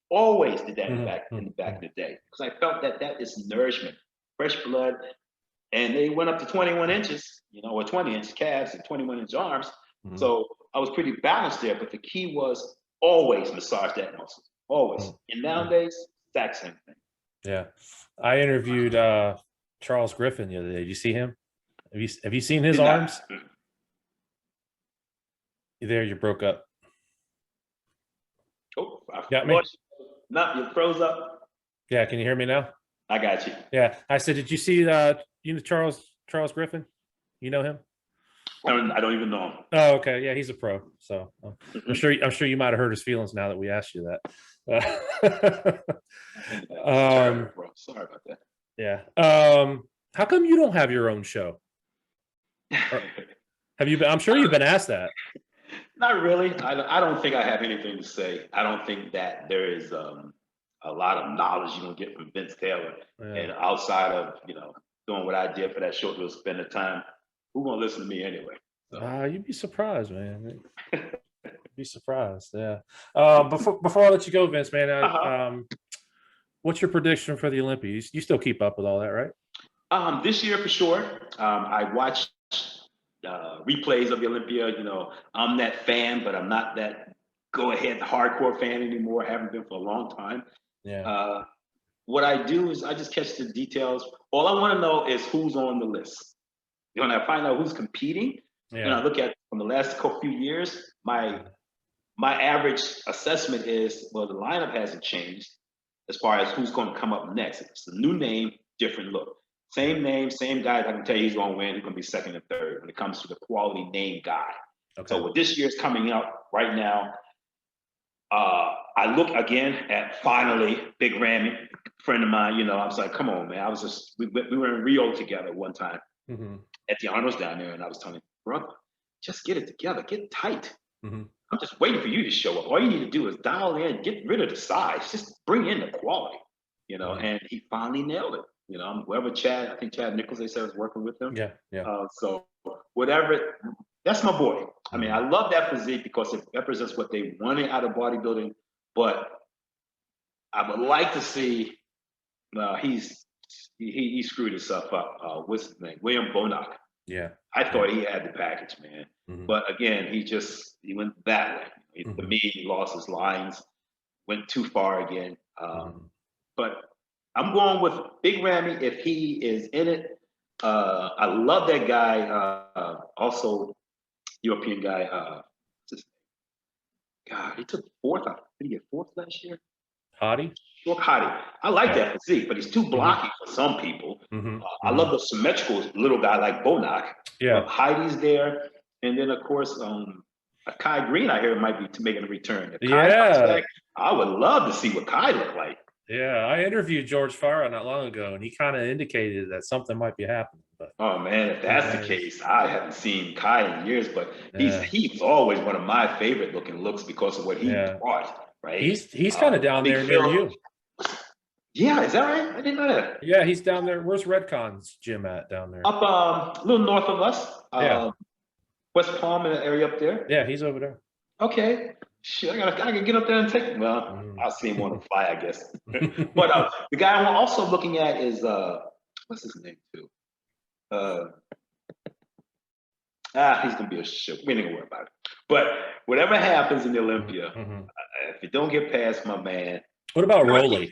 Always did that in the back of the day, because I felt that is nourishment, fresh blood. And they went up to 21 inches, or 20-inch calves and 21-inch arms. So I was pretty balanced there, but the key was always massage that muscle, always. And nowadays, exact same thing. Yeah. I interviewed Charles Griffin the other day. Did you see him? Have you seen his arms? You there? You broke up. Oh, I got me? No, you froze up. Yeah, can you hear me now? I got you. Yeah, I said, did you see Charles Griffin? You know him? I don't even know him. Oh, okay. Yeah, he's a pro. So I'm sure you might have hurt his feelings now that we asked you that. Sorry about that. Yeah. How come you don't have your own show? Have you been? I'm sure you've been asked that. Not really. I don't think I have anything to say. I don't think that there is a lot of knowledge you can get from Vince Taylor. And outside of doing what I did for that short little spend of time, who's gonna listen to me anyway? So. You'd be surprised, man. Be surprised. Yeah. Before I let you go, Vince, man, what's your prediction for the Olympics? You still keep up with all that, right? This year for sure. I watched replays of the Olympia. I'm that fan, but I'm not that go ahead hardcore fan anymore. I haven't been for a long time. Yeah. What I do is I just catch the details. All I want to know is who's on the list. When I find out who's competing, and I look at from the last few years, my average assessment is, well, the lineup hasn't changed as far as who's going to come up next. It's a new name, different look. Same name, same guy. I can tell you he's going to win. He's going to be second and third when it comes to the quality name guy. Okay. So with this year's coming up right now, I look again at finally Big Ramy friend of mine, I was like, come on, man. We were in Rio together one time at the Arnold's down there, and I was telling him, brother, just get it together, get tight. I'm just waiting for you to show up. All you need to do is dial in, get rid of the size, just bring in the quality, and he finally nailed it. Whoever I think Chad Nichols, they said, was working with him. Yeah. So whatever, that's my boy. I mean, I love that physique because it represents what they wanted out of bodybuilding, but I would like to see, he screwed himself up. What's his name? William Bonac. Yeah. I thought he had the package, man. But again, he went that way. To me, he lost his lines, went too far again. But I'm going with Big Ramy if he is in it. I love that guy. Also, European guy. What's his name? God, he took fourth. Did he get fourth last year? Hottie? Hottie. I like that physique, but he's too blocky for some people. I love the symmetrical little guy like Bonac. Yeah. Heidi's there. And then, of course, Kai Green, I hear, might be making a return. If Kai comes back, I would love to see what Kai look like. Yeah, I interviewed George Farah not long ago, and he kind of indicated that something might be happening. But oh man, if that's the case, I haven't seen Kai in years, but he's always one of my favorite looking looks because of what he brought. Right? He's kind of down there near you. Yeah, is that right? I didn't know that. Yeah, he's down there. Where's Redcon's gym at down there? Up a little north of us. West Palm in the area up there. Yeah, he's over there. Okay. Shit, I gotta get up there and take him. Well, I'll see him on the fly, I guess. But the guy I'm also looking at is what's his name too? He's gonna be a shit. We ain't gonna worry about it. But whatever happens in the Olympia, if you don't get past my man. What about Rolly?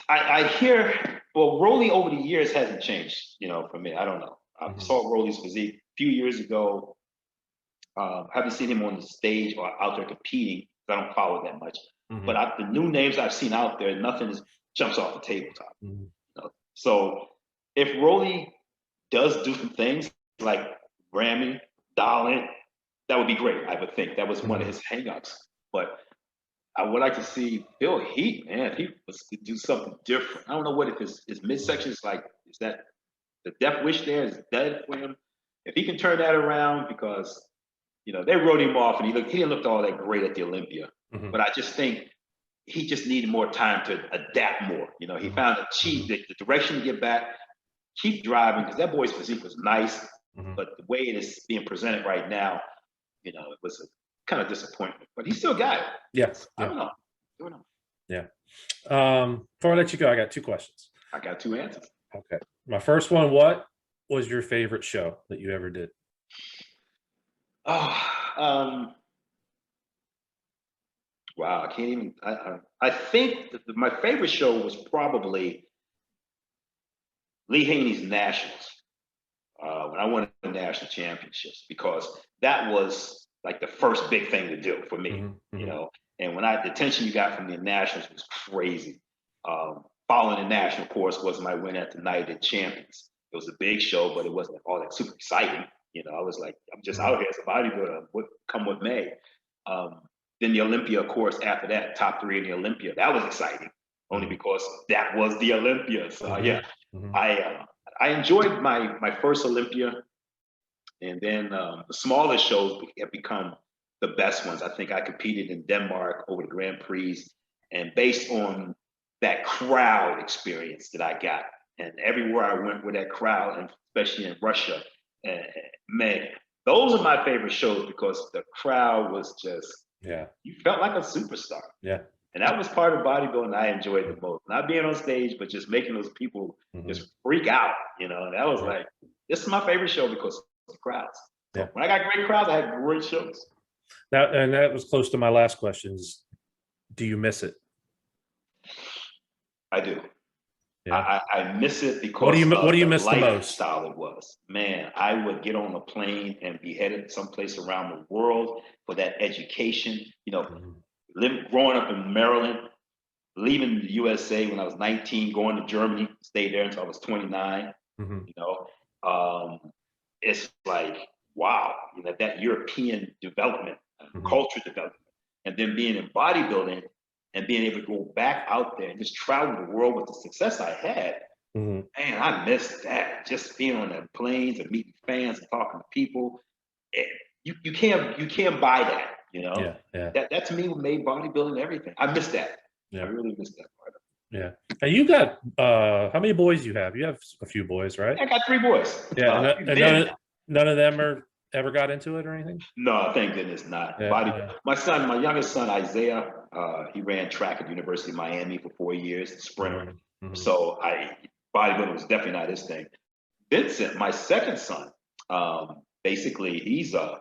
I hear, well, Rolly over the years hasn't changed, for me. I don't know. I saw Rolly's physique a few years ago. Haven't seen him on the stage or out there competing. I don't follow that much. But the new names I've seen out there, nothing jumps off the tabletop. So if Rolly does do some things like Ramy, Darlin, that would be great, I would think. That was one of his hang-ups. But I would like to see Bill Heat, man. If he was to do something different. I don't know what if his midsection is like. Is that the death wish there is dead for him? If he can turn that around, because they wrote him off and he didn't look all that great at the Olympia. But I just think he just needed more time to adapt more. He found the direction to get back, keep driving, because that boy's physique was nice, but the way it is being presented right now, it was a kind of disappointment. But he still got it. Yes. I don't know. Yeah. Before I let you go, I got two questions. I got two answers. Okay. My first one, what was your favorite show that you ever did? Oh, wow, I can't even. I think my favorite show was probably Lee Haney's Nationals when I won the national championships, because that was like the first big thing to do for me, And when the attention you got from the nationals was crazy. Following the national course was my win at the Night of Champions. It was a big show, but it wasn't all that super exciting. I was like, I'm just out here as a bodybuilder, come what may. Then the Olympia, of course, after that, top 3 in the Olympia. That was exciting, only because that was the Olympia. So I enjoyed my first Olympia, and then the smaller shows have become the best ones. I think I competed in Denmark over the Grand Prix, and based on that crowd experience that I got, and everywhere I went with that crowd, and especially in Russia, man, those are my favorite shows because the crowd was just, you felt like a superstar. Yeah. And that was part of bodybuilding I enjoyed the most. Not being on stage, but just making those people just freak out, And that was like, this is my favorite show because of the crowds. So when I got great crowds, I had great shows. Now, and that was close to my last questions. Do you miss it? I do. Yeah. I miss it because what do you miss the most? Lifestyle it was. Man, I would get on a plane and be headed someplace around the world for that education. Growing up in Maryland, leaving the USA when I was 19, going to Germany, stayed there until I was 29. It's like, wow, that European development, culture development, and then being in bodybuilding and being able to go back out there and just travel the world with the success I had, Mm-hmm. man, I missed that. Just being on the planes and meeting fans and talking to people. You can't buy that, you know. Yeah, yeah. That to me what made bodybuilding everything. I missed that. Yeah. I really missed that part. Yeah. And you got how many boys you have? You have a few boys, right? I got 3 boys. Yeah, and none of them ever got into it or anything? No, thank goodness not. Yeah. My youngest son, Isaiah, he ran track at the University of Miami for 4 years, sprinter. Mm-hmm. So bodybuilding was definitely not his thing. Vincent, my second son, basically he's a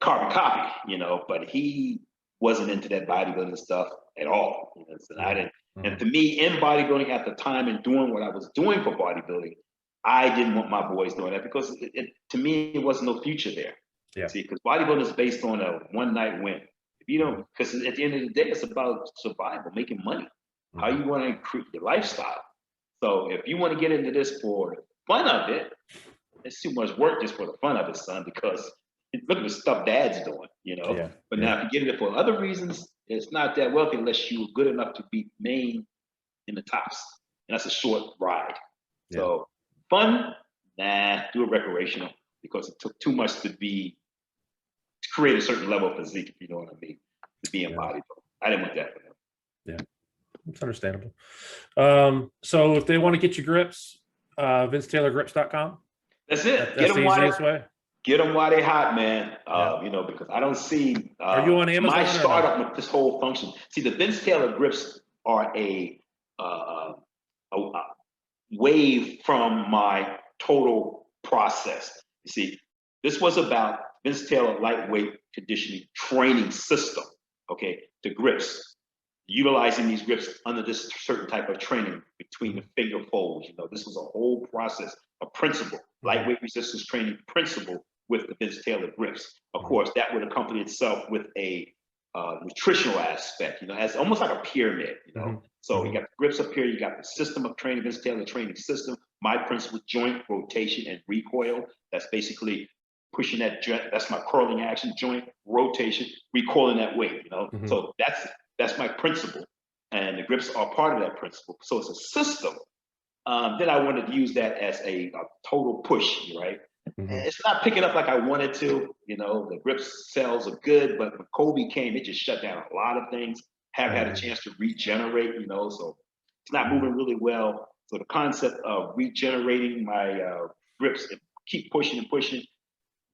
carbon copy, you know, but he wasn't into that bodybuilding stuff at all. You know, so I didn't. And to me, in bodybuilding at the time and doing what I was doing for bodybuilding, I didn't want my boys doing that because to me, it wasn't no future there. Yeah. See, because bodybuilding is based on a one-night win. If you don't, because at the end of the day, it's about survival, making money. How you want to create your lifestyle. So if you want to get into this for the fun of it, it's too much work just for the fun of it, son, because look at the stuff dad's doing, you know. Yeah. But now if you get it for other reasons, it's not that wealthy unless you're good enough to be main in the tops. And that's a short ride. Yeah. So fun, nah, do it recreational because it took too much to create a certain level of physique, if you know what I mean, to be in bodybuilding. I didn't want that for them. Yeah. It's understandable. So if they want to get your grips, VinceTaylorGrips.com. That's it. That's the easiest way. Get them while they hot, man. You know, because I don't see. Are you on Amazon? My startup with this whole function. See, the Vince Taylor grips are a wave from my total process. You see, this was about Vince Taylor lightweight conditioning training system. Okay, the grips. Utilizing these grips under this certain type of training between the finger folds. You know, this was a whole process, a principle, lightweight resistance training principle with the Vince Taylor grips. Of course, that would accompany itself with a nutritional aspect, you know, as almost like a pyramid, you know. So you got the grips up here, you got the system of training, Vince Taylor training system, my principle, joint rotation and recoil. That's basically pushing that joint, that's my curling action, joint rotation, recoiling that weight, you know. So that's my principle, and the grips are part of that principle. So it's a system. Then I wanted to use that as a total push, right? And it's not picking up like I wanted to. You know, the grips cells are good, but when Kobe came, it just shut down a lot of things. Haven't had a chance to regenerate, you know, so it's not moving really well. So the concept of regenerating my grips and keep pushing and pushing,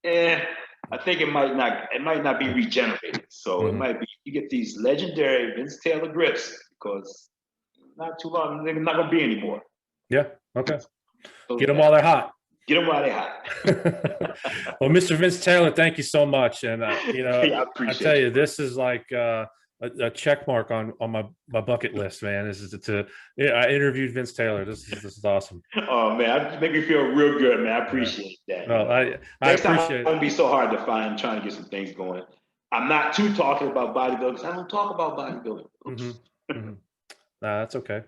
I think it might not be regenerated. So it might be, you get these legendary Vince Taylor grips because not too long, they're not gonna be anymore. Yeah. Okay. So get them while they're hot. Get them while they're hot. Well, Mr. Vince Taylor, thank you so much. And you know, yeah, I tell you, this is like a check mark on my bucket list, man. This is I interviewed Vince Taylor. This is awesome. Oh man, make me feel real good, man. I appreciate that. Well, I Next time appreciate it won't be so hard to find trying to get some things going. I'm not too talking about bodybuilding because I don't talk about bodybuilding. Nah, that's okay.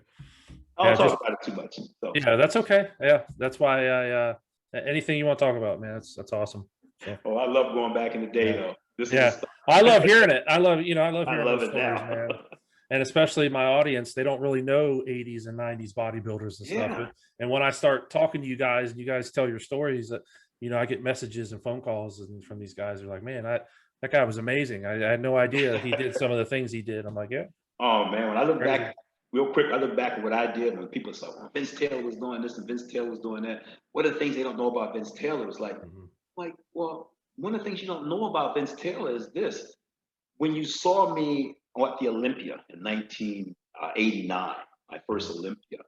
I don't talk about it too much. So. Yeah, that's okay. Yeah, that's why I anything you want to talk about, man. That's awesome. So. Oh, I love going back in the day though. I love hearing it. I love hearing those it stories, now. man. And especially my audience, they don't really know 80s and 90s bodybuilders and stuff. And when I start talking to you guys and you guys tell your stories, that you know, I get messages and phone calls and from these guys. They're like, man, that guy was amazing. I had no idea he did some of the things he did. I'm like, yeah. Oh man, when I look back real quick, I look back at what I did when people say, well, Vince Taylor was doing this and Vince Taylor was doing that. What are the things they don't know about Vince Taylor? It's like, well, one of the things you don't know about Vince Taylor is this. When you saw me at the Olympia in 1989, my first Olympia,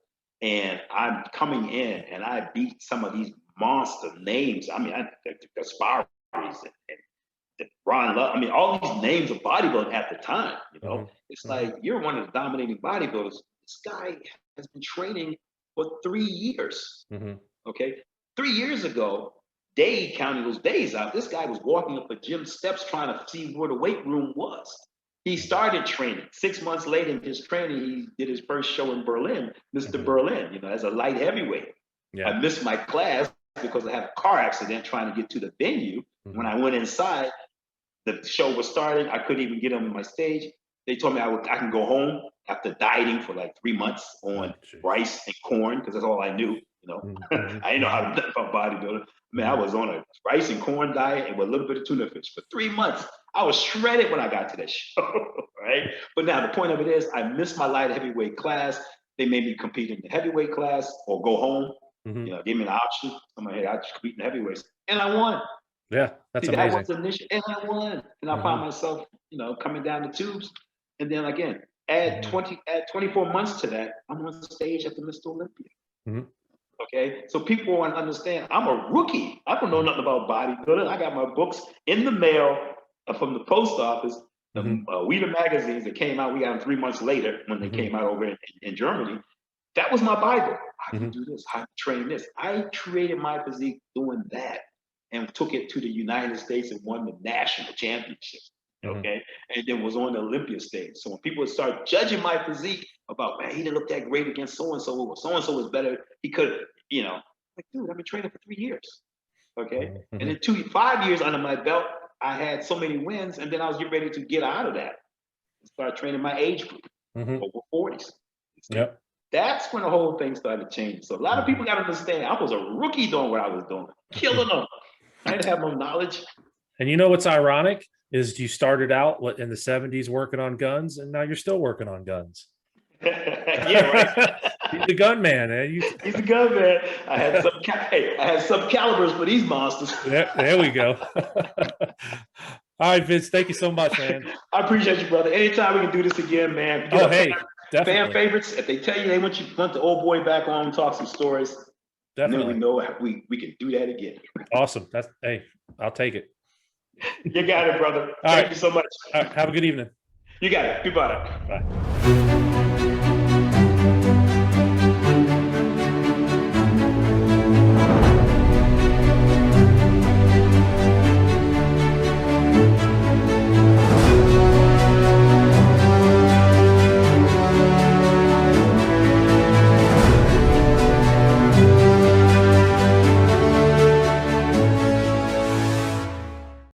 and I'm coming in and I beat some of these monster names. I mean, the Sparries and Ron Love. I mean, all these names of bodybuilding at the time, you know, it's like, you're one of the dominating bodybuilders. This guy has been training for 3 years. Okay. 3 years ago, counting those days out, this guy was walking up a gym steps trying to see where the weight room was. He started training. 6 months later in his training, he did his first show in Berlin, Mr. Berlin, you know, as a light heavyweight. Yeah. I missed my class because I had a car accident trying to get to the venue. When I went inside, the show was starting. I couldn't even get on my stage. They told me I can go home after dieting for like 3 months on rice and corn, because that's all I knew. I didn't know how to know about bodybuilding. Man, I was on a rice and corn diet and with a little bit of tuna fish for 3 months. I was shredded when I got to that show, right? But now the point of it is, I missed my light heavyweight class. They made me compete in the heavyweight class or go home. Gave me an option. I'm like, hey, I just compete in the heavyweights, and I won. Yeah, that's amazing. That was the mission, and I won. And I found myself, coming down the tubes, and then again, add 24 months to that, I'm on stage at the Mr. Olympia. Okay, so people want to understand, I'm a rookie. I don't know nothing about bodybuilding. I got my books in the mail from the post office, the Weeder magazines that came out. We got them 3 months later when they came out over in Germany. That was my Bible. How do you do this? How do you train this? I created my physique doing that and took it to the United States and won the national championship. Okay, and then was on the Olympia stage. So when people would start judging my physique about, man, he didn't look that great against so-and-so, or so-and-so was better, he could, like, dude, I've been training for 3 years. Okay, and then 5 years under my belt, I had so many wins, and then I was getting ready to get out of that and start training my age group, over 40s. Yep. That's when the whole thing started changing. So a lot of people got to understand, I was a rookie doing what I was doing, killing them. I didn't have no knowledge. And you know what's ironic is you started out in the 70s working on guns, and now you're still working on guns. Yeah, right. He's the gun man. He's the gun man. I had some calibers for these monsters. Yeah, there we go. All right, Vince, thank you so much, man. I appreciate you, brother. Anytime we can do this again, man. Hey, definitely. Fan favorites, if they tell you they want the old boy back on, talk some stories, definitely. Then we know we can do that again. Awesome. Hey, I'll take it. You got it, brother. Thank you so much. All right, have a good evening. You got it. Goodbye. Bye.